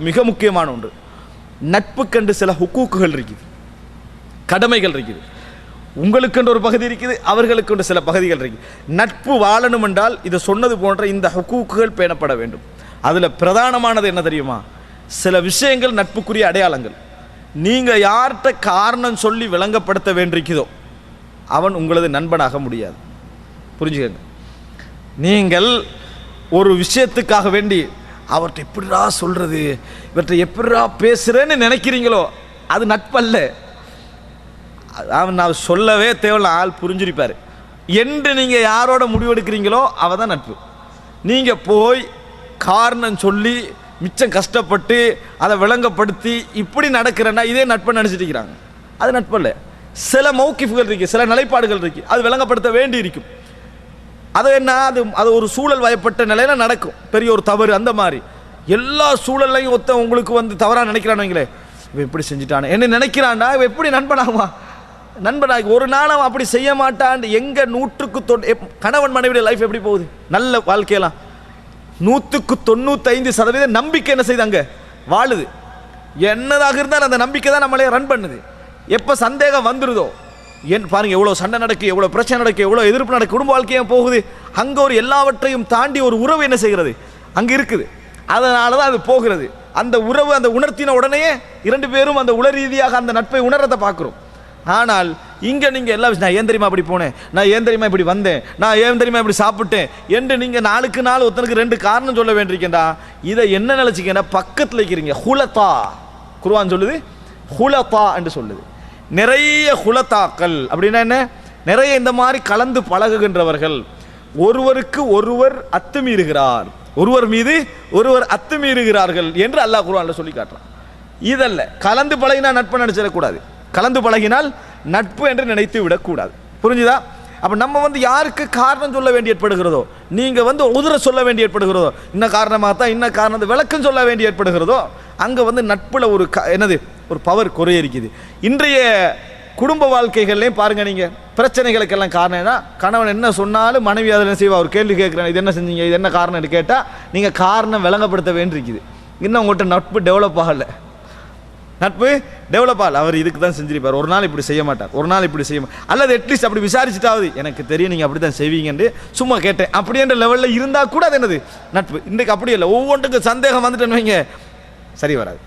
மிக முக்கியமான ஒன்று. நட்புக்கென்று சில ஹுக்கூக்குகள் இருக்குது, கடமைகள் இருக்குது. உங்களுக்கென்று ஒரு பகுதி இருக்குது, அவர்களுக்கென்று சில பகுதிகள் இருக்குது. நட்பு வாழணும் என்றால் இது சொன்னது போன்ற இந்த ஹுக்கூக்குகள் பேணப்பட வேண்டும். அதில் பிரதானமானது என்ன தெரியுமா? சில விஷயங்கள் நட்புக்குரிய அடையாளங்கள். நீங்கள் யார்கிட்ட காரணம் சொல்லி விளங்கப்படுத்த வேண்டியிருக்குதோ அவன் உங்களது நண்பனாக முடியாது. புரிஞ்சுக்கங்க. நீங்கள் ஒரு விஷயத்துக்காக வேண்டி அவர்கிட்ட எப்படிடா சொல்கிறது, இவர்கிட்ட எப்படிடா பேசுகிறேன்னு நினைக்கிறீங்களோ அது நட்பல்ல. அவன் நான் சொல்லவே தேவையில்ல, ஆள் புரிஞ்சிருப்பார் என்று நீங்கள் யாரோட முடிவெடுக்கிறீங்களோ அவள் தான் நட்பு. நீங்கள் போய் காரணம் சொல்லி மிச்சம் கஷ்டப்பட்டு அதை விளங்கப்படுத்தி இப்படி நடக்கிறேன்னா இதே நட்பை நினச்சிட்டு இருக்கிறாங்க. அது நட்பல்ல. சில மௌகிஃப்கள் இருக்குது, சில நிலைப்பாடுகள் இருக்குது, அது விளங்கப்படுத்த வேண்டி இருக்கும். அது என்ன, அது ஒரு சூழல் வயப்பட்ட நிலையில் நடக்கும். பெரிய ஒரு தவறு அந்த மாதிரி எல்லா சூழல்லையும் ஒருத்தன் உங்களுக்கு வந்து தவறாக நினைக்கிறானுங்களே, இவன் எப்படி செஞ்சுட்டானே என்ன நினைக்கிறான்டா, இவன் எப்படி நண்பனாகுமா? நண்பனாகி ஒரு நாளும் அப்படி செய்ய மாட்டான். எங்க 100க்கு கணவன் மனைவியுடைய லைஃப் எப்படி போகுது? நல்ல வாழ்க்கையெல்லாம் 100% நம்பிக்கை என்ன செய்யுது, அங்கே வாழுது. என்னதாக இருந்தாலும் அந்த நம்பிக்கை தான் நம்மளே ரன் பண்ணுது. எப்போ சந்தேகம் வந்துடுதோ பாருங்க, எவ்வளோ சண்டை நடக்கு, எவ்வளோ பிரச்சனை நடக்கு, எவ்வளோ எதிர்ப்பு நடக்கு, குடும்ப வாழ்க்கையாக போகுது. அங்கே ஒரு எல்லாவற்றையும் தாண்டி ஒரு உறவு என்ன செய்கிறது, அங்கே இருக்குது. அதனால தான் அது போகிறது. அந்த உறவு அந்த உணர்த்தின உடனே 2 பேரும் அந்த உள ரீதியாக அந்த நட்பை உணர்றதை பார்க்குறோம். ஆனால் இங்கே நீங்கள் எல்லா விஷயம், நான் ஏன் தெரியுமா அப்படி போனேன், நான் ஏன் தெரியுமா இப்படி வந்தேன், நான் ஏன் தெரியுமா இப்படி சாப்பிட்டேன் என்று நீங்கள் நாளுக்கு நாள் ஒருத்தனுக்கு 2 காரணம் சொல்ல வேண்டியிருக்கேன்டா. இதை என்ன நினச்சிக்கன்னா பக்கத்தில் இருக்கிறீங்க. ஹுலத்தா, குர்ஆன் சொல்லுது ஹுலத்தா என்று சொல்லுது. நிறைய ஹுலத்தாக்கள் அப்படின்னா என்ன, நிறைய இந்த மாதிரி கலந்து பழகுகின்றவர்கள். ஒருவருக்கு ஒருவர் அத்துமீறுகிறார், ஒருவர் மீது ஒருவர் அத்துமீறுகிறார்கள் என்று அல்லாஹ் குர்ஆன்ல சொல்லி காட்டுறான். இதல்ல கலந்து பழகினா நட்பு நினைச்சிடக்கூடாது, கலந்து பழகினால் நட்பு என்று நினைத்து விடக்கூடாது. புரிஞ்சுதா? அப்போ நம்ம வந்து யாருக்கு காரணம் சொல்ல வேண்டி ஏற்படுகிறதோ, நீங்கள் வந்து உதிர சொல்ல வேண்டி ஏற்படுகிறதோ, இன்ன காரணமாகத்தான் இன்ன காரணத்தை விளக்கம் சொல்ல வேண்டி ஏற்படுகிறதோ, அங்கே வந்து நட்பில் ஒரு என்னது ஒரு பவர் குறையிருக்குது. இன்றைய குடும்ப வாழ்க்கைகள்லையும் பாருங்கள், நீங்கள் பிரச்சனைகளுக்கெல்லாம் காரணம் என்ன, கணவன் என்ன சொன்னாலும் மனைவி அதில் என்ன செய்வா, ஒரு கேள்வி கேட்குறேன், இது என்ன செஞ்சீங்க, இது என்ன காரணம்னு கேட்டால் நீங்கள் காரணம் விளங்கப்படுத்த வேண்டியிருக்குது. இன்னும் உங்கள்கிட்ட நட்பு டெவலப் ஆகலை, நட்பு டெவலப் ஆகல. அவர் இதுக்கு தான் செஞ்சிருப்பார், ஒரு நாள் இப்படி செய்ய மாட்டார், ஒரு நாள் இப்படி செய்ய மாட்டார், அல்லது அட்லீஸ்ட் அப்படி விசாரிச்சுட்டாவது எனக்கு தெரியும் நீங்கள் அப்படி தான் செய்வீங்கன்னு சும்மா கேட்டேன் அப்படின்ற லெவலில் இருந்தால் கூட அது என்னது நட்பு. இன்றைக்கு அப்படி இல்லை, ஒவ்வொன்றுக்கும் சந்தேகம் வந்துட்டேன்னு வைங்க சரி வராது.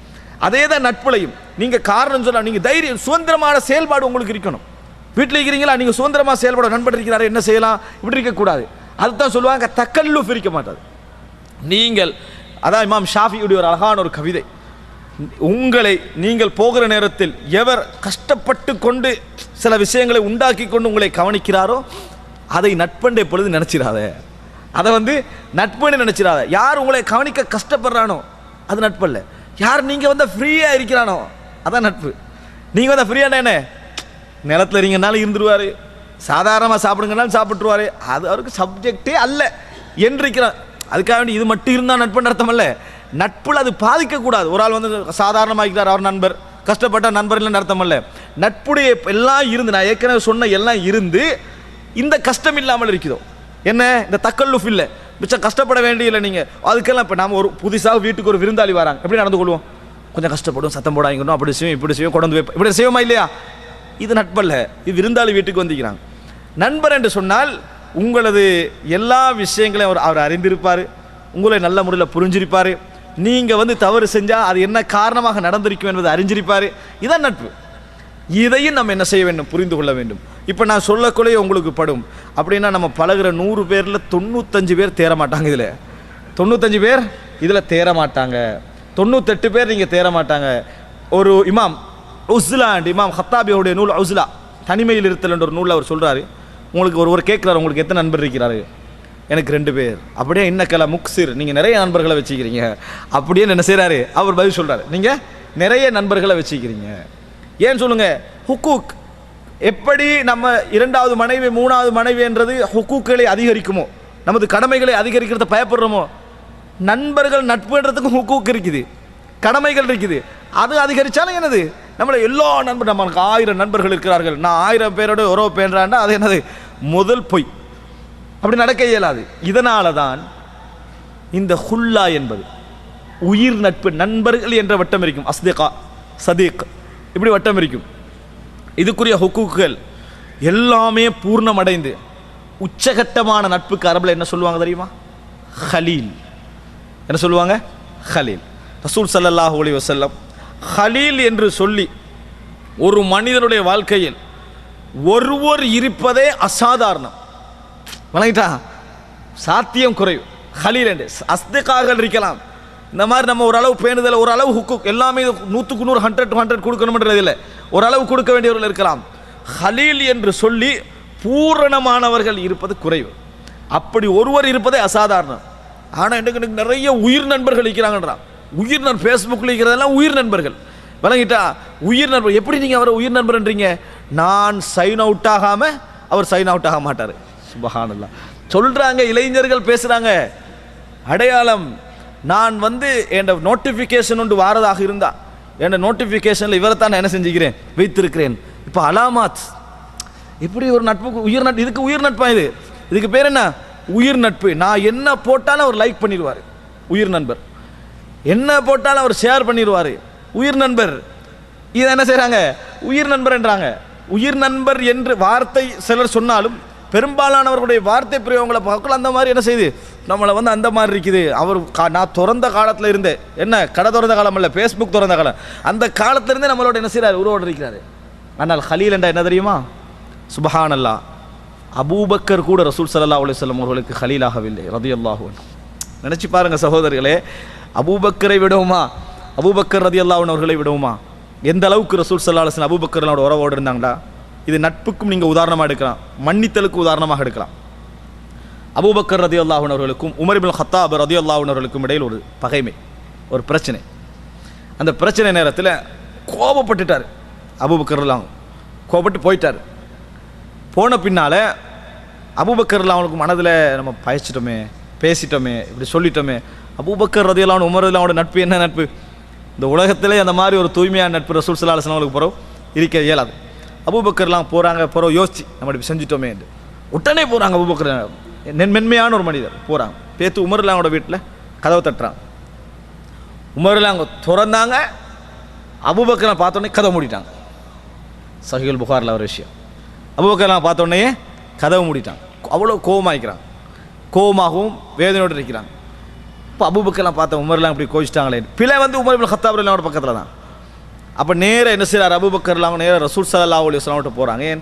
அதே தான் நட்புலையும் நீங்கள் காரணம் சொல்ல, நீங்கள் தைரியம் சுதந்திரமான செயல்பாடு உங்களுக்கு இருக்கணும். வீட்டில் இருக்கிறீங்களா, நீங்கள் சுதந்திரமாக செயல்பாடு, நண்பர் இருக்கிறாரு என்ன செய்யலாம் இப்படி இருக்கக்கூடாது. அதுதான் சொல்லுவாங்க தக்கல்லுஃப் இருக்க மாட்டாது. நீங்கள் அதான் இமாம் ஷாஃபியுடைய ஒரு அழகான ஒரு கவிதை, உங்களை நீங்கள் போகிற நேரத்தில் எவர் கஷ்டப்பட்டு கொண்டு சில விஷயங்களை உண்டாக்கி கொண்டு உங்களை கவனிக்கிறாரோ அதை நட்பென்று எப்பொழுது நினைச்சிடாத, அதை வந்து நட்புன்னு நினைச்சிடாத. யார் உங்களை கவனிக்க கஷ்டப்படுறானோ அது நட்பல்ல. யார் நீங்கள் வந்து ஃப்ரீயாக இருக்கிறானோ அதான் நட்பு. நீங்கள் வந்து ஃப்ரீயான என்ன, நிலத்தில் இருங்கனாலும் இருந்துருவார், சாதாரணமாக சாப்பிடுங்கனாலும் சாப்பிட்டுருவார், அது அவருக்கு சப்ஜெக்டே அல்ல என்றிருக்கிறார். அதுக்காக வேண்டி இது மட்டும் இருந்தால் நட்புன்னு அர்த்தம் அல்ல. நட்பில் அது பாதிக்கக்கூடாது. ஒரு ஆள் வந்து சாதாரணமாகிறார், அவர் நண்பர், கஷ்டப்பட்ட நண்பர் இல்லைன்னு அர்த்தம் அல்ல. நட்புடைய எல்லாம் இருந்து, நான் ஏற்கனவே சொன்ன எல்லாம் இருந்து இந்த கஷ்டம் இல்லாமல் இருக்குதோ என்ன, இந்த தக்கல்லுஃப் இல்லை, மிச்சம் கஷ்டப்பட வேண்டியில்லை. நீங்கள் அதுக்கெல்லாம் இப்போ நாம் ஒரு புதுசாக வீட்டுக்கு ஒரு விருந்தாளி வராங்க, எப்படி நடந்து கொள்வோம், கொஞ்சம் கஷ்டப்படும், சத்தம் போடாங்கணும், அப்படி செய்வோம் இப்படி செய்வோம், கொண்டு வைப்போம், இப்படி செய்வோமா இல்லையா? இது நட்பல்ல, இது விருந்தாளி வீட்டுக்கு வந்துக்கிறாங்க. நண்பர் என்று சொன்னால் உங்களது எல்லா விஷயங்களையும் அவர் அறிந்திருப்பார், உங்களை நல்ல முறையில் புரிஞ்சிருப்பார், நீங்கள் வந்து தவறு செஞ்சால் அது என்ன காரணமாக நடந்திருக்கும் என்பதை அறிஞ்சிருப்பார். இதான் நட்பு. இதையும் நம்ம என்ன செய்ய வேண்டும், புரிந்து கொள்ள வேண்டும். இப்போ நான் சொல்லக்குள்ளே உங்களுக்கு படும் அப்படின்னா, நம்ம பழகிற 100 பேரில் 95 பேர் தேர மாட்டாங்க. இதில் 95 பேர் இதில் தேர மாட்டாங்க, 98 பேர் நீங்கள் தேர மாட்டாங்க. ஒரு இமாம் உஸ்லா, இமாம் ஹத்தாபியோடைய நூல் உஸ்லா, தனிமையில் இருத்தல் என்ற ஒரு நூலில் அவர் சொல்கிறாரு, உங்களுக்கு ஒருவர் கேட்குறாரு, உங்களுக்கு எத்தனை நண்பர் இருக்கிறாரு? எனக்கு 2 பேர். அப்படியே இன்னக்கல முக்சிர், நீங்கள் நிறைய நண்பர்களை வச்சுக்கிறீங்க அப்படியே என்ன செய்கிறாரு, அவர் பதில் சொல்கிறார், நீங்கள் நிறைய நண்பர்களை வச்சுக்கிறீங்க. ஏன் சொல்லுங்கள், ஹுக்கூக் எப்படி நம்ம 2வது மனைவி 3வது மனைவி என்றது ஹுக்கூக்களை அதிகரிக்குமோ, நமது கடமைகளை அதிகரிக்கிறத பயப்படுறோமோ, நண்பர்கள் நட்புன்றதுக்கும் ஹுக்கூக் இருக்குது, கடமைகள் இருக்குது. அது அதிகரித்தாலும் என்னது, நம்மளை எல்லா நண்பர், நம்மளுக்கு 1000 நண்பர்கள் இருக்கிறார்கள், நான் 1000 பேரோட உறவு பேன்றாண்டா அது என்னது முதல் பொய், அப்படி நடக்க இயலாது. இதனால தான் இந்த ஹுல்லா என்பது, உயிர் நட்பு, நண்பர்கள் என்ற வட்டம் இருக்கும். அஸ்திகா, சதீக், இப்படி வட்டம் இருக்கும். இதுக்குரிய ஹுக்கூக்குகள் எல்லாமே பூர்ணமடைந்து உச்சகட்டமான நட்புக்கு அரபில் என்ன சொல்லுவாங்க தெரியுமா? ஹலீல். என்ன சொல்லுவாங்க? ஹலீல். ரசூல் ஸல்லல்லாஹு அலைஹி வஸல்லம் ஹலீல் என்று சொல்லி ஒரு மனிதனுடைய வாழ்க்கையில் ஒருவர் இருப்பதே அசாதாரணம். வணங்கிட்டா, சாத்தியம் குறைவு. ஹலீல் என்று அஸ்திகார்கள் இருக்கலாம். இந்த மாதிரி நம்ம ஓரளவு பேணுதல், ஓரளவு ஹுக்குக் எல்லாமே 100க்கு 100 100 கொடுக்கணும்ன்றது இல்லை, ஓரளவு கொடுக்க வேண்டியவர்கள் இருக்கலாம். ஹலீல் என்று சொல்லி பூரணமானவர்கள் இருப்பது குறைவு. அப்படி ஒருவர் இருப்பதே அசாதாரணம். ஆனால் எனக்கு நிறைய உயிர் நண்பர்கள் இருக்கிறாங்கன்றான். உயிர் நண்பர் ஃபேஸ்புக்கில் இருக்கிறதெல்லாம் உயிர் நண்பர்கள். விளங்கிட்டா, உயிர் நண்பர். எப்படி நீங்கள் அவரை உயிர் நண்பர்ன்றீங்க? நான் சைன் அவுட் ஆகாமல் அவர் சைன் அவுட் ஆக மாட்டார். சுபஹானல்லாஹ் சொல்கிறாங்க, இளைஞர்கள் பேசுகிறாங்க. அடையாளம், நான் என் நோட்டிஃபிகேஷன் ஒன்று வாரதாக இருந்தா என் நோட்டிஃபிகேஷனில் இவரை தான் என்ன செஞ்சுக்கிறேன், வைத்திருக்கிறேன். இப்போ அலாமாத். இப்படி ஒரு நட்புக்கு உயிர் நட்பு. இதுக்கு உயிர் நட்பா? இதுக்கு பேர் என்ன? உயிர் நட்பு. நான் என்ன போட்டாலும் அவர் லைக் பண்ணிடுவார், உயிர் நண்பர். என்ன போட்டாலும் அவர் ஷேர் பண்ணிடுவார், உயிர் நண்பர். இதை என்ன செய்கிறாங்க? உயிர் நண்பர் என்றாங்க. உயிர் நண்பர் என்று வார்த்தை சிலர் சொன்னாலும் பெரும்பாலானவர்களுடைய வார்த்தை பிரயோகங்களை பார்க்கலாம். அந்த மாதிரி என்ன செய்யுது, நம்மளை அந்த மாதிரி இருக்குது. அவர் நான் திறந்த காலத்தில் இருந்தேன், என்ன கடை திறந்த காலம் இல்லை, ஃபேஸ்புக் திறந்த காலம், அந்த காலத்திலிருந்தே நம்மளோட என்ன செய்கிறார், உருவோடு இருக்கிறாரு. ஆனால் ஹலீல் என்றா என்ன தெரியுமா? சுபஹானல்லாஹ், அபூபக்கர் கூட ரசூல் ஸல்லல்லாஹு அலைஹி வஸல்லம் அவர்களுக்கு ஹலீலாகவில்லை ரலியல்லாஹு அன்ஹு. நினச்சி பாருங்கள் சகோதரர்களே, அபூபக்கரை விடவுமா, அபூபக்கர் ரலியல்லாஹு அன்ஹு அவர்களை விடவுமா எந்த அளவுக்கு ரசூல் ஸல்லல்லாஹு அலைஹி வஸல்லம் அபூபக்கரோட உறவோடு இருந்தாங்களா? இது நட்புக்கும் நீங்கள் உதாரணமாக எடுக்கலாம், மன்னித்தலுக்கு உதாரணமாக எடுக்கலாம். அபூபக்கர் ரலியல்லாஹு அன்ஹு அவர்களுக்கும் உமர் இப்னு கத்தாப் ரலியல்லாஹு அன்ஹு அவர்களுக்கும் இடையில் ஒரு பகைமை, ஒரு பிரச்சனை. அந்த பிரச்சனை நேரத்தில் கோபப்பட்டுட்டார் அபூபக்கர் ரலியல்லாஹு அன்ஹு. கோபப்பட்டு போயிட்டார். போன பின்னால் அபூபக்கர் ரலியல்லாஹு அன்ஹுக்கு மனதில் நம்ம பயச்சிட்டோமே, பேசிட்டோமே, இப்படி சொல்லிட்டோமே. அபூபக்கர் ரலியல்லாஹு அன்ஹு உமர் ரலியல்லாஹு அன்ஹுவோட நட்பு என்ன நட்பு? இந்த உலகத்திலே அந்த மாதிரி ஒரு தூய்மையான நட்பு ரசூல் ஸல்லல்லாஹு அலைஹி வஸல்லம் அவர்களுக்கு பிறகு இருக்க இயலாது. அபூபக்கர்லாம் போகிறாங்க, பிறகு யோசிச்சு நம்ம இப்படி செஞ்சிட்டோமே என்று உடனே போகிறாங்க. அபூபக்கர் மென்மையான ஒரு மனிதர் போகிறாங்க. பேத்து உமர் ரலியல்லாஹு அன்ஹுவோட வீட்டில் கதவை தட்டுறாங்க. உமர் ரலியல்லாஹு அன்ஹு திறந்தாங்க. அபூபக்கரை பார்த்தோன்னே கதவை மூடிட்டாங்க. சஹீஹுல் புகாரில் ஒரு விஷயம், அபூபக்கர்லாம் பார்த்தோன்னே கதவை மூடிட்டாங்க. அவ்வளோ கோபமாகிக்கிறாங்க, கோபமாகவும் வேதனையோடு இருக்கிறாங்க. இப்போ அபூபக்கர்லாம் பார்த்த உமர்லாம் இப்படி கோச்சிட்டாங்களே, பிழை உமர் இப்னு கத்தாப் ரலியல்லாஹு அன்ஹு பக்கத்தில் தான். அப்போ நேராக என்ன செய்கிறார், அபூபக்கர்லாம் நேராக ரசூல் ஸல்லல்லாஹு அலைஹி வஸல்லம் போகிறாங்க. ஏன்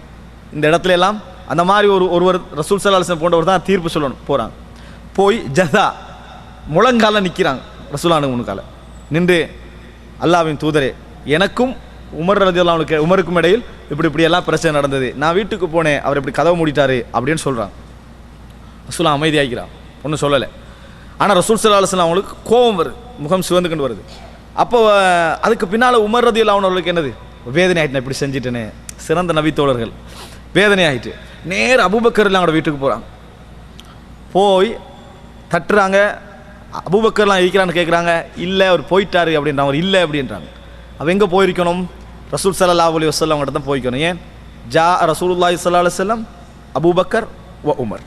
இந்த இடத்துல எல்லாம் அந்த மாதிரி ஒருவர் ரசூல் ஸல்லல்லாஹு அலைஹி வஸல்லம் போன்றவர் தான் தீர்ப்பு சொல்லணும். போகிறாங்க, போய் ஜதா முழங்கால நிற்கிறாங்க. ரசூலுல்லாஹி முன்கால நின்று, அல்லாஹ்வின் தூதரே, எனக்கும் உமர் ரலியல்லாஹு அன்ஹு உமருக்கும் இடையில் இப்படியெல்லாம் பிரச்சனை நடந்தது, நான் வீட்டுக்கு போனேன், அவர் இப்படி கதவை மூடிட்டாரு அப்படின்னு சொல்கிறாங்க. ரசூலுல்லாஹி அமைதியாகிறான், ஒன்றும் சொல்லலை. ஆனால் ரசூல் ஸல்லல்லாஹு அலைஹி வஸல்லம் அவங்களுக்கு கோபம் வருது, முகம் சிவந்துக்கிட்டு வருது. அப்போ அதுக்கு பின்னால் உமர் ரலியல்லாஹு அன்ஹு அவர்களுக்கு என்னது, வேதனை ஆகிட்டு, இப்படி செஞ்சுட்டேனே. சிறந்த நபி தோழர்கள் வேதனை ஆகிட்டு நேர் அபூபக்கர் அவங்களோட வீட்டுக்கு போகிறாங்க. போய் தட்டுறாங்க. அபூபக்கர்லாம் இருக்கிறான்னு கேட்குறாங்க. இல்லை, அவர் போயிட்டாரு அப்படின்றாங்க. அவர் இல்லை அப்படின்றாங்க. அவ எங்கே போயிருக்கணும்? ரசூல் ஸல்லல்லாஹு அலைஹி வஸல்லம் அவங்கள்ட்ட தான் போய்க்கணும். ஏன்? ஜா ரசூலுல்லாஹி ஸல்லல்லாஹு அலைஹி வஸல்லம் அபூபக்கர் வ உமர்.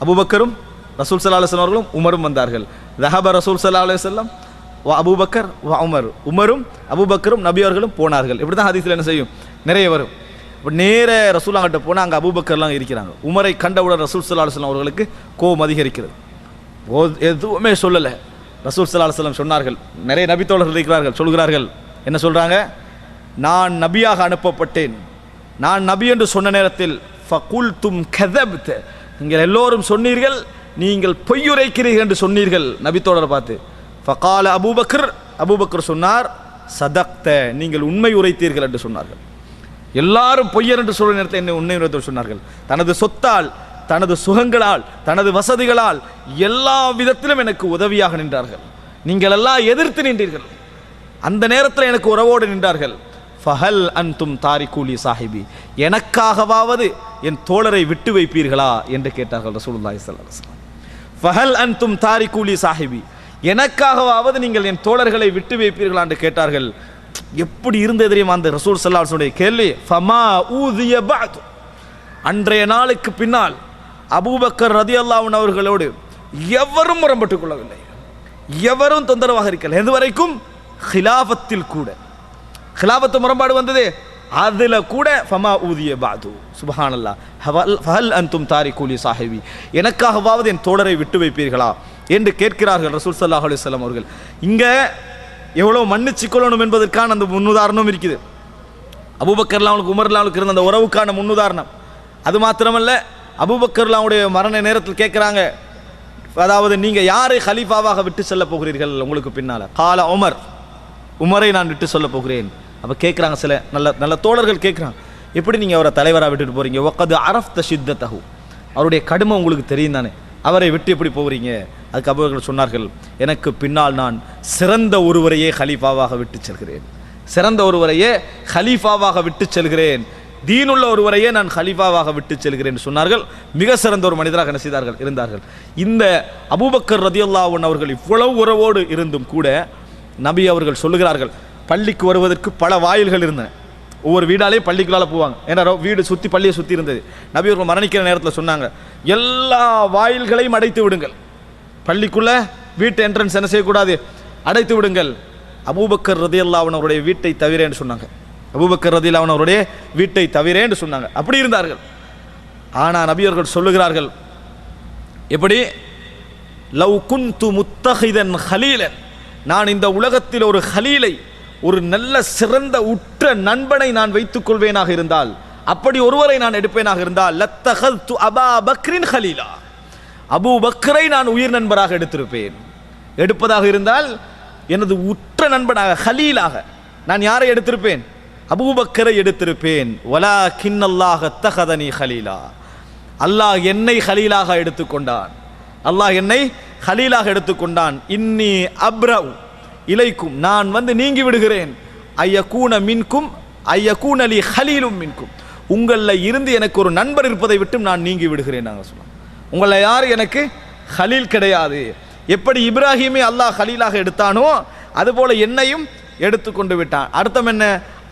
அபூபக்கரும் ரசூல் ஸல்லல்லாஹு அலைஹி வஸல்லம் அவர்களும் உமரும் வந்தார்கள். ரஹப ரசூல் ஸல்லல்லாஹு அலைஹி வஸல்லம் வ அபூபக்கர் வ உமர். உமரும் அபூபக்கரும் நபி அவர்களும் போனார்கள். இப்படி தான் ஹதீஸில் என்ன செய்யும், நிறைய வரும். இப்போ நேர ரசூலாங்கிட்ட போனால் அங்கே அபூபக்கர்லாம் இருக்கிறாங்க. உமரை கண்டவுடன் ரசூல் ஸல்லல்லாஹு அலைஹி வஸல்லம் அவர்களுக்கு கோபம் அதிகரிக்கிறது. எதுவுமே சொல்லலை. ரசூல் ஸல்லல்லாஹு அலைஹி வஸல்லம் சொன்னார்கள், நிறைய நபித்தோழர்கள் இருக்கிறார்கள், சொல்கிறார்கள். என்ன சொல்கிறாங்க? நான் நபியாக அனுப்பப்பட்டேன். நான் நபி என்று சொன்ன நேரத்தில் ஃபகுல்தும் கதப்த, நீங்கள் எல்லோரும் சொன்னீர்கள், நீங்கள் பொய்யுரைக்கிறீர்கள் என்று சொன்னீர்கள் நபித்தோழரை பார்த்து. ஃபகால அபூபக்கர், அபூபக்கர் சொன்னார், சதக்த, நீங்கள் உண்மை உரைத்தீர்கள் என்று சொன்னார்கள். எல்லாரும் பொய்யர் என்று சொல்ற நேரத்தில் என்ன உண்மை உரைத்தவர் சொன்னார்கள். தனது சொத்தால், தனது சுகங்களால், தனது வசதிகளால் எல்லா விதத்திலும் எனக்கு உதவியாக நின்றார்கள். நீங்கள் எல்லாம் எதிர்த்து நின்றீர்கள். அந்த நேரத்தில் எனக்கு உறவோடு நின்றார்கள். ஃபஹல் அன்தும் தாரிகூலி சாஹிபி, எனக்காகவாவது என் தோழரை விட்டு வைப்பீர்களா என்று கேட்டார்கள் ரசூலுல்லாஹி ஸல்லல்லாஹு அலைஹி வஸல்லம். ஃபஹல் அன்தும் தாரிகூலி சாஹிபி, எனக்காகவாவது நீங்கள் என் தோழர்களை விட்டு வைப்பீர்களா என்று கேட்டார்கள். எப்படி இருந்தது தெரியுமா அந்த ரசூல் ஸல்லல்லாஹு அலைஹி வஸல்லம் கேள்வி? ஃபமா ஊதிய பஅத், அன்றைய நாளுக்கு பின்னால் அபூபக்கர் ரலியல்லாஹு அன்ஹு அவர்களோடு எவரும் முரண்பட்டுக் கொள்ளவில்லை. எவரும் தொந்தரவாக இருக்கல. எது வரைக்கும்? ஹிலாஃபத்தில் கூட. ஹிலாஃபத்து முரண்பாடு வந்தது, அதில் கூட ஃபமா ஊதிய பாது சுப்ஹானல்லாஹ் ஃபஹல் அன்தும் தாரிகூலி சாஹிபி, எனக்காகவாவது என் தோழரை விட்டு வைப்பீர்களா என்று கேட்கிறார்கள் ரசூல் ஸல்லல்லாஹு அலைஹி வஸல்லம் அவர்கள். இங்கே எவ்வளோ மன்னிச்சுக்கொள்ளணும் என்பதற்கான அந்த முன்னுதாரணம் இருக்குது. அபூபக்கர்லாவுக்கு உமர்லாவுக்கு இருந்த அந்த உறவுக்கான முன்னுதாரணம். அது மாத்திரமல்ல, அபூபக்கர்லாவுடைய மரண நேரத்தில் கேட்குறாங்க, அதாவது நீங்கள் யாரை ஹலீஃபாவாக விட்டு செல்ல போகிறீர்கள் உங்களுக்கு பின்னால்? கால உமர், உமரை நான் விட்டு சொல்ல போகிறேன். அப்போ கேட்குறாங்க, சில நல்ல நல்ல தோழர்கள் கேட்குறாங்க, எப்படி நீங்கள் அவரை தலைவராக விட்டுட்டு போகிறீங்க? வக்கது அரஃப்த ஷித்தத்தஹு, அவருடைய கடுமை உங்களுக்கு தெரியும் தானே, அவரை விட்டு எப்படி போகிறீங்க? அதுக்கு அபூபக்கர் சொன்னார்கள், எனக்கு பின்னால் நான் சிறந்த ஒருவரையே ஹலீஃபாவாக விட்டு செல்கிறேன், சிறந்த ஒருவரையே ஹலீஃபாவாக விட்டு செல்கிறேன், தீனுள்ள ஒருவரையே நான் ஹலீஃபாவாக விட்டு செல்கிறேன் சொன்னார்கள். மிக சிறந்த ஒரு மனிதராக என்ன செய்தார்கள்? இருந்தார்கள். இந்த அபூபக்கர் ரலியல்லாஹு அன்ஹு அவர்கள் இவ்வளவு உறவோடு இருந்தும் கூட நபி அவர்கள் சொல்லுகிறார்கள், பள்ளிக்கு வருவதற்கு பல வாயில்கள் இருந்தன. ஒவ்வொரு வீடாலே பள்ளிக்குள்ளால போவாங்க. ஏன்னா வீடு சுற்றி பள்ளியை சுற்றி இருந்தது. நபி அவர்கள் மரணிக்கிற நேரத்தில் சொன்னாங்க, எல்லா வாயில்களையும் அடைத்து விடுங்கள், பள்ளிக்குள்ளே வீட்டு என்ட்ரன்ஸ் என்ன செய்யக்கூடாது, அடைத்து விடுங்கள், அபூபக்கர் ரலியல்லாஹு அன்ஹு அவருடைய வீட்டை தவிரேன்னு சொன்னாங்க. அபூபக்கர் ரலியல்லாஹு அன்ஹு அவருடைய வீட்டை தவிரேன்னு சொன்னாங்க. அப்படி இருந்தார்கள். ஆனால் நபி அவர்கள் சொல்லுகிறார்கள், எப்படி? லவ் குன்து முத்தஹிதன் ஹலீலன், நான் இந்த உலகத்தில் ஒரு ஹலீலை, ஒரு நல்ல சிறந்த உற்ற நண்பனை நான் வைத்துக் கொள்வேனாக இருந்தால், அப்படி ஒருவரை நான் எடுப்பேனாக இருந்தால், லத்தஹல்து அபா பக்ரின் ஹலீலா, அபூபக்கரை நான் உயிர் நண்பராக எடுத்திருப்பேன். எடுப்பதாக இருந்தால் எனது உற்ற நண்பனாக, ஹலீலாக நான் யாரை எடுத்திருப்பேன்? அபூபக்கரை எடுத்திருப்பேன். வலாகின்னல்லாஹ தஹதனி ஹலீலா, அல்லாஹ் என்னை ஹலீலாக எடுத்துக்கொண்டான், அல்லாஹ் என்னை ஹலீலாக எடுத்துக்கொண்டான். இன்னி அப்ரவு இலைக்கும், நான் வந்து நீங்கி விடுகிறேன், ஐயகூன மின்கும் ஐயகூன லி ஹலீலும் மின்கும், உங்களில் இருந்து எனக்கு ஒரு நண்பர் இருப்பதை விட்டு நான் நீங்கி விடுகிறேன். நாங்கள் சொன்னோம், உங்களில் யார் எனக்கு ஹலீல் கிடையாது. எப்படி இப்ராஹிமை அல்லாஹ் ஹலீலாக எடுத்தானோ அதுபோல என்னையும் எடுத்துக்கொண்டு விட்டான். அர்த்தம் என்ன?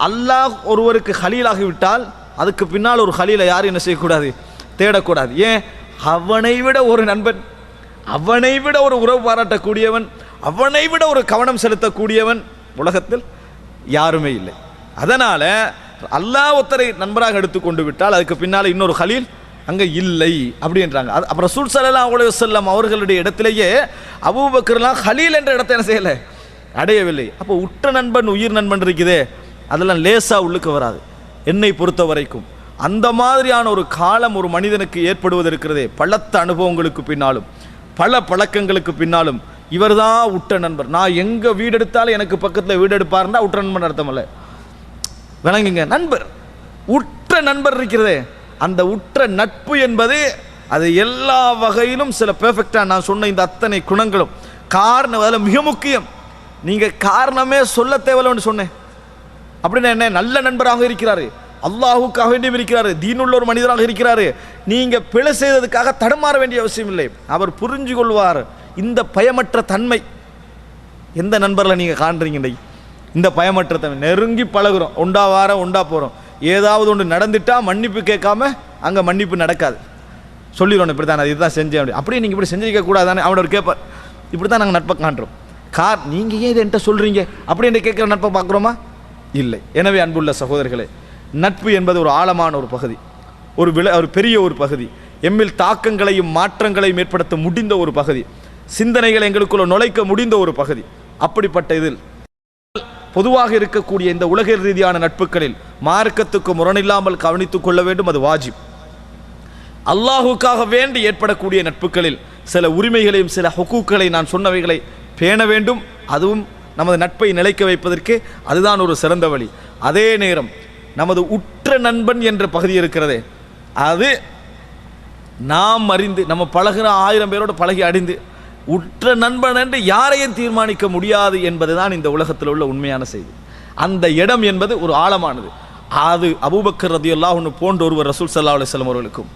அல்லாஹ் ஒருவருக்கு ஹலீலாகி விட்டால் அதுக்கு பின்னால் ஒரு ஹலீலை யாரும் என்ன செய்யக்கூடாது, தேடக்கூடாது. ஏன்? அவனை விட ஒரு நண்பன், அவனை விட ஒரு உறவு பாராட்டக்கூடியவன், அவனை விட ஒரு கவனம் செலுத்தக்கூடியவன் உலகத்தில் யாருமே இல்லை. அதனால அல்லாஹ் ஒருத்தரை நண்பராக எடுத்துக்கொண்டு விட்டால் அதுக்கு பின்னால் இன்னொரு ஹலீல் அங்கே இல்லை அப்படின்றாங்க. அப்புறம் ரசூல் ஸல்லல்லாஹு அலைஹி வஸல்லம் அவர்களுடைய இடத்திலேயே அபூபக்கர்லாம் ஹலீல் என்ற இடத்தை என்ன செய்யலை, அடையவில்லை. அப்போ உற்ற நண்பன் உயிர் நண்பன் இருக்குதே, அதெல்லாம் லேசாக உள்ளுக்கு வராது. என்னை பொறுத்த வரைக்கும் அந்த மாதிரியான ஒரு காலம் ஒரு மனிதனுக்கு ஏற்படுவது இருக்கிறதே, பலத்த அனுபவங்களுக்கு பின்னாலும் பல பழக்கங்களுக்கு பின்னாலும் இவர் தான் உற்ற நண்பர். நான் எங்கே வீடு எடுத்தாலும் எனக்கு பக்கத்தில் வீடு எடுப்பாருன்னா உற்ற நண்பன் அர்த்தம் இல்லை. விளங்குங்க, நண்பர், உற்ற நண்பர் இருக்கிறதே, அந்த உற்ற நட்பு என்பது அது எல்லா வகையிலும் சில பெர்ஃபெக்டாக நான் சொன்ன இந்த அத்தனை குணங்களும் காரணம், அதில் மிக முக்கியம். நீங்கள் காரணமே சொல்ல தேவையில்லைன்னு சொன்னேன். அப்படின்னா என்ன? நல்ல நண்பராக இருக்கிறாரு, அல்லாஹுக்காக வேண்டியும் இருக்கிறாரு, தீனுள்ள ஒரு மனிதராக இருக்கிறாரு. நீங்கள் பிழை செய்ததுக்காக தடுமாற வேண்டிய அவசியம் இல்லை. அவர் புரிஞ்சு கொள்வார். இந்த பயமற்ற தன்மை எந்த நண்பரில் நீங்கள் காண்றீங்க? இந்த பயமற்ற தன்மை, நெருங்கி பழகுறோம், ஒண்டா வாரம் ஒண்டா போகிறோம், ஏதாவது ஒன்று நடந்துட்டா மன்னிப்பு கேட்காம அங்கே மன்னிப்பு நடக்காது, சொல்லிடுவோம் இப்படி தான், இதுதான் செஞ்சேன் அப்படி, அப்படியே நீங்கள் இப்படி செஞ்சிருக்க கூடாதானே அவனோட கேட்பார். இப்படி தான் நாங்கள் நட்பை காண்றோம். நீங்கள் ஏன் இதை என்கிட்ட சொல்கிறீங்க அப்படின்னு கேட்குற நட்பை பார்க்குறோமா? இல்லை. எனவே அன்புள்ள சகோதரர்களே, நட்பு என்பது ஒரு ஆழமான ஒரு பகுதி, ஒரு பெரிய ஒரு பகுதி, எம்மில் தாக்கங்களையும் மாற்றங்களையும் ஏற்படுத்த முடிந்த ஒரு பகுதி, சிந்தனைகளை எங்களுக்குள்ள நுழைக்க முடிந்த ஒரு பகுதி. அப்படிப்பட்ட இதில் பொதுவாக இருக்கக்கூடிய இந்த உலக ரீதியான நட்புகளில் மார்க்கத்துக்கு முரணில்லாமல் கவனித்துக் கொள்ள வேண்டும், அது வாஜிப். அல்லாஹுக்காக வேண்டி ஏற்படக்கூடிய நட்புகளில் சில உரிமைகளையும் சில ஹுக்கூக்களை நான் சொன்னவைகளை பேண வேண்டும். அதுவும் நமது நட்பை நிலைக்க வைப்பதற்கு அதுதான் ஒரு சிறந்த வழி. அதே நேரம் நமது உற்ற நண்பன் என்ற பகுதி இருக்கிறதே, அது நாம் அறிந்து நம்ம பழகிற 1000 பேரோடு பழகி அடைந்து உற்ற நண்பன் என்று யாரையும் தீர்மானிக்க முடியாது என்பதுதான் இந்த உலகத்தில் உள்ள உண்மையான செய்தி. அந்த இடம் என்பது ஒரு ஆழமானது. அது அபூபக்கர் ரலியல்லாஹு அன்ஹு போன்ற ஒருவர் ரசூல் ஸல்லல்லாஹு அலைஹி வஸல்லம் அவர்களுக்கும்,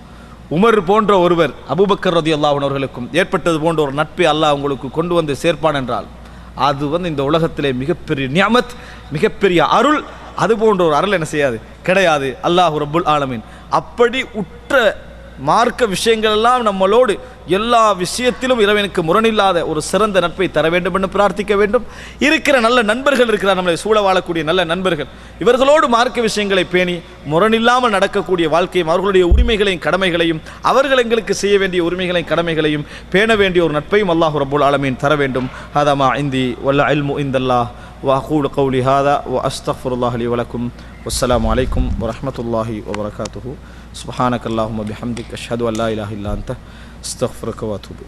உமர் போன்ற ஒருவர் அபூபக்கர் ரலியல்லாஹு அன்ஹு அவர்களுக்கும் ஏற்பட்டது போன்ற ஒரு நட்பை அல்லாஹ் உங்களுக்கு கொண்டு வந்து சேர்ப்பான் என்றால் அது இந்த உலகத்திலே மிகப்பெரிய நிஅமத், மிகப்பெரிய அருள். அது போன்ற ஒரு அருள் என்ன செய்யாது, கிடையாது. அல்லாஹ் ரப்புல் ஆலமீன் அப்படி உற்ற மார்க்க விஷயங்கள் எல்லாம் நம்மளோடு எல்லா விஷயத்திலும் இறைவனுக்கு முரணில்லாத ஒரு சிறந்த நட்பை தர வேண்டும் என்று பிரார்த்திக்க வேண்டும். இருக்கிற நல்ல நண்பர்கள் இருக்கிறார், நம்மளை சூழ வாழக்கூடிய நல்ல நண்பர்கள், இவர்களோடு மார்க்க விஷயங்களை பேணி முரணில்லாமல் நடக்கக்கூடிய வாழ்க்கையும் அவர்களுடைய உரிமைகளையும் கடமைகளையும் அவர்கள் எங்களுக்கு செய்ய வேண்டிய உரிமைகளையும் கடமைகளையும் பேண வேண்டிய ஒரு நட்பையும் அல்லாஹ் ரப்புல் ஆலமீன் தர வேண்டும். ஹாதா இந்தி வல்ல இல்மு இந்தல்லாஹ் وأقول قولي هذا وأستغفر الله لي ولكم والسلام عليكم ورحمة الله وبركاته. سبحانك اللهم وبحمدك أشهد أن لا إله إلا أنت أستغفرك وأتوب